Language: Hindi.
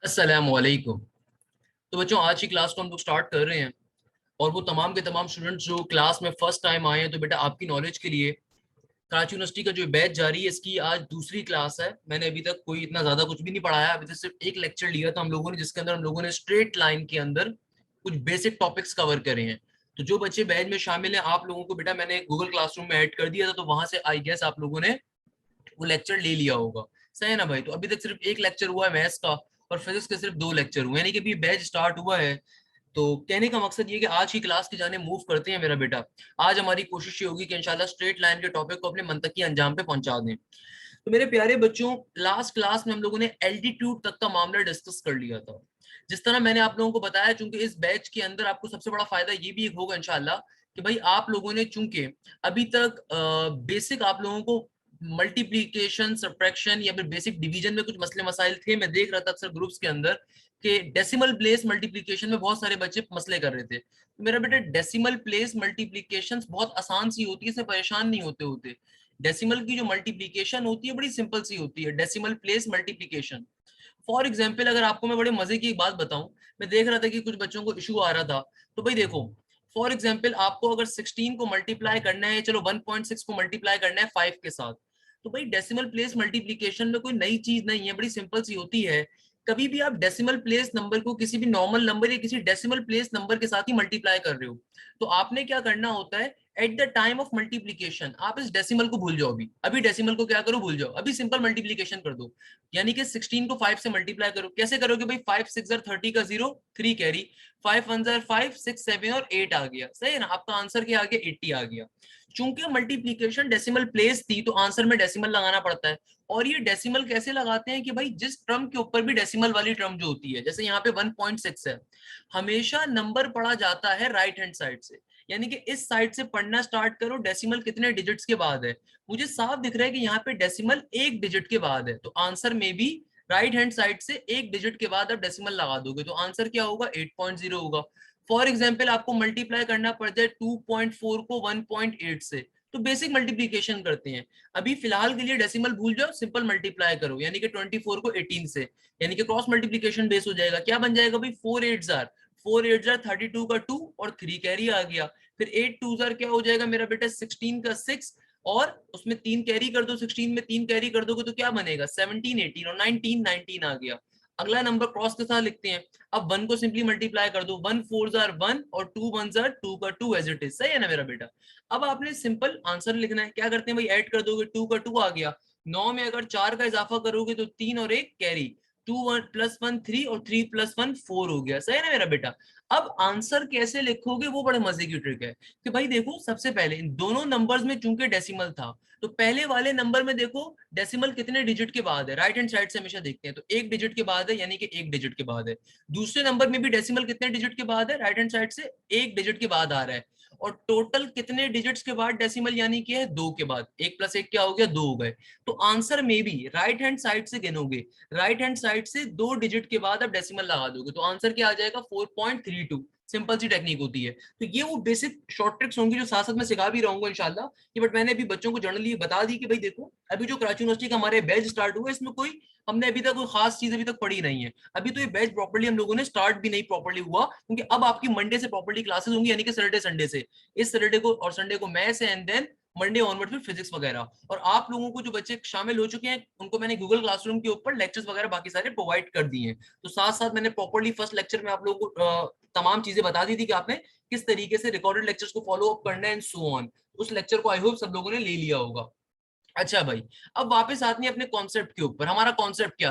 अस्सलामुअलैकुम। तो बच्चों, आज की क्लास को हम लोग स्टार्ट कर रहे हैं। और वो तमाम के तमाम स्टूडेंट्स जो क्लास में फर्स्ट टाइम आए हैं, तो बेटा आपकी नॉलेज के लिए कराची यूनिवर्सिटी का जो बैच जारी है, इसकी आज दूसरी क्लास है। मैंने अभी तक कोई इतना ज्यादा कुछ भी नहीं पढ़ाया, अभी तक सिर्फ एक लेक्चर लिया था हम लोगों ने, जिसके अंदर हम लोगों ने स्ट्रेट लाइन के अंदर कुछ बेसिक टॉपिक्स कवर करे हैं। तो जो बच्चे बैच में शामिल हैं, आप लोगों को बेटा मैंने गूगल क्लासरूम में ऐड कर दिया था, तो वहां से आई गेस आप लोगों ने वो लेक्चर ले लिया होगा। सही है ना भाई? तो अभी तक सिर्फ एक लेक्चर हुआ है मैथ्स का, और फिजिक्स के सिर्फ दो लेक्चर हुए, यानी कि अभी बैच स्टार्ट हुआ है। तो कहने का मकसद ये कि आज की क्लास की जाने मूव करते हैं मेरा बेटा। आज हमारी कोशिश ये होगी कि इंशाल्लाह स्ट्रेट लाइन के टॉपिक को अपने मंतकी अंजाम पे पहुंचा दें। तो मेरे प्यारे बच्चों, लास्ट क्लास में हम लोगों ने एल्टीट्यूड तक का मामला डिस्कस कर लिया था। जिस तरह मैंने आप लोगों को बताया, चूंकि इस बैच के अंदर आपको सबसे बड़ा फायदा ये भी होगा इंशाल्लाह कि भाई आप लोगों ने, चूंकि अभी तक बेसिक आप लोगों को मल्टीप्लीकेशन, सब्ट्रैक्शन या फिर बेसिक डिवीजन में कुछ मसले मसाइल थे, मैं देख रहा था अक्सर ग्रुप्स के अंदर कि डेसिमल प्लेस मल्टीप्लीकेशन में बहुत सारे बच्चे मसले कर रहे थे। तो मेरा बेटा, डेसिमल प्लेस मल्टीप्लीकेशन बहुत आसान सी होती है, इसमें परेशान नहीं होते होते। डेसिमल की जो मल्टीप्लीकेशन होती है बड़ी सिंपल सी होती है, decimal place multiplication. For example, अगर आपको मैं बड़े मजे की एक बात बताऊं, मैं देख रहा था कि कुछ बच्चों को इशू आ रहा था। तो भाई देखो, फॉर एग्जाम्पल आपको अगर 16 को मल्टीप्लाई करना है, चलो 1.6 को मल्टीप्लाई करना है 5 के साथ, तो भाई डेसिमल प्लेस मल्टीप्लीकेशन में कोई नई चीज नहीं है, बड़ी सिंपल सी होती है। कभी भी आप डेसिमल प्लेस नंबर को किसी भी नॉर्मल नंबर या किसी डेसिमल प्लेस नंबर के साथ ही मल्टीप्लाई कर रहे हो, तो आपने क्या करना होता है, at the time of multiplication आप इस डेसिमल को भूल जाओ। अभी अभी डेसिमल को क्या करो, भूल जाओ, अभी सिंपल मल्टीप्लीकेशन कर दो। यानी कि 16 को 5 से मल्टीप्लाई करो। कैसे करोगे भाई? 5 6 जार 30 का 0, 3 कैरी, 5 1 जार 5, 6 7 और 8 आ गया। सही है ना? आपका आंसर क्या आ गया? 80 आ गया। चूंकि मल्टीप्लीकेशन डेसिमल प्लेस थी, तो आंसर में डेसिमल लगाना पड़ता है। और ये डेसिमल कैसे लगाते हैं कि भाई जिस टर्म के ऊपर भी डेसिमल वाली टर्म जो होती है, जैसे यहाँ पे 1.6 है, हमेशा नंबर पढ़ा जाता है राइट हैंड साइड से। यानी कि इस साइड से पढ़ना स्टार्ट करो, डेसिमल कितने डिजिट्स के बाद है। मुझे साफ दिख रहा है कि यहाँ पे डेसिमल एक डिजिट के बाद है, तो आंसर में भी राइट हैंड साइड से एक डिजिट के बाद आप डेसिमल लगा दोगे, तो आंसर क्या होगा? 8.0 होगा। फॉर एग्जाम्पल, आपको मल्टीप्लाई करना पड़ जाए 2.4 को 1.8 से, तो बेसिक मल्टीप्लीकेशन करते हैं। अभी फिलहाल के लिए डेसिमल भूल जाओ, सिंपल मल्टीप्लाई करो, यानी कि 24 को 18 से, यानी कि क्रॉस मल्टीप्लीकेशन बेस हो जाएगा। क्या बन जाएगा भाई? 4 8 जार 32 का 2 और 3 कैरी आ गया। फिर 8 2 जार क्या हो जाएगा मेरा बेटा? 16 का 6, और उसमें 3 कैरी कर दो, 16 में 3 कैरी कर दोगे तो क्या बनेगा? 17 18 और 19 19 आ गया। अगला नंबर क्रॉस के साथ लिखते हैं। अब 1 को सिंपली मल्टीप्लाई कर दो, 1 4 जार 1 और 2 1 जार 2 का 2 एज इट इज। सही है ना मेरा बेटा? अब आपने सिंपल आंसर लिखना है। क्या करते हैं भाई? ऐड कर दोगे, 2 का 2 आ गया। 9 में अगर 4 का इजाफा करोगे तो 3 और 1 कैरी, 2 1 प्लस 1 3 और 3 प्लस 1 4 हो गया। सही है ना मेरा बेटा? अब आंसर कैसे लिखोगे, वो बड़े मजे की ट्रिक है कि भाई देखो, सबसे पहले इन दोनों नंबर्स में चूंकि डेसिमल था, तो पहले वाले नंबर में देखो डेसिमल कितने डिजिट के बाद है, राइट हैंड साइड से हमेशा देखते हैं, तो एक डिजिट के बाद है, यानी कि एक डिजिट के बाद है। दूसरे नंबर में भी डेसिमल कितने डिजिट के बाद है, राइट हैंड साइड से एक डिजिट के बाद आ रहा है। और टोटल कितने डिजिट्स के बाद डेसिमल, यानी कि है दो के बाद। एक प्लस एक क्या हो गया? दो हो गए। तो आंसर में भी राइट हैंड साइड से गिनोगे, राइट हैंड साइड से दो डिजिट के बाद आप डेसिमल लगा दोगे, तो आंसर क्या आ जाएगा? 4.32। सिंपल सी टेक्निक होती है। तो ये वो बेसिक शॉर्ट ट्रिक्स होंगी जो साथ साथ में सिखा भी रहूंगा इंशाल्लाह। कि बट मैंने अभी बच्चों को जनरली बता दी कि भाई देखो, अभी जो कराची यूनिवर्सिटी का हमारे बैच स्टार्ट हुआ है, इसमें कोई हमने अभी तक कोई खास चीज अभी तक पढ़ी नहीं है। अभी तो ये बैच प्रॉपर्ली हम लोगों ने स्टार्ट भी नहीं प्रॉपर्ली हुआ, क्योंकि अब आपकी मंडे से प्रॉपर्ली क्लासेस होंगी, यानी कि सैटरडे संडे से। इस सैटरडे को और संडे को मैथ्स है, एंड देन मंडे ऑनवर्ड फिर फिजिक्स वगैरह। और आप लोगों को जो बच्चे शामिल हो चुके हैं, उनको मैंने गूगल क्लासरूम के ऊपर लेक्चर्स वगैरह बाकी सारे प्रोवाइड कर दिए हैं। तो साथ साथ मैंने प्रॉपर्ली फर्स्ट लेक्चर में आप लोगों को तमाम चीजें बता दी थी कि आपने किस तरीके से रिकॉर्डेड लेक्चर्स को फॉलो अप करना है, एंड सो ऑन। उस लेक्चर को आई होप सब लोगों ने ले लिया होगा। अच्छा भाई, अब वापस आते हैं अपने कॉन्सेप्ट के ऊपर। हमारा कॉन्सेप्ट क्या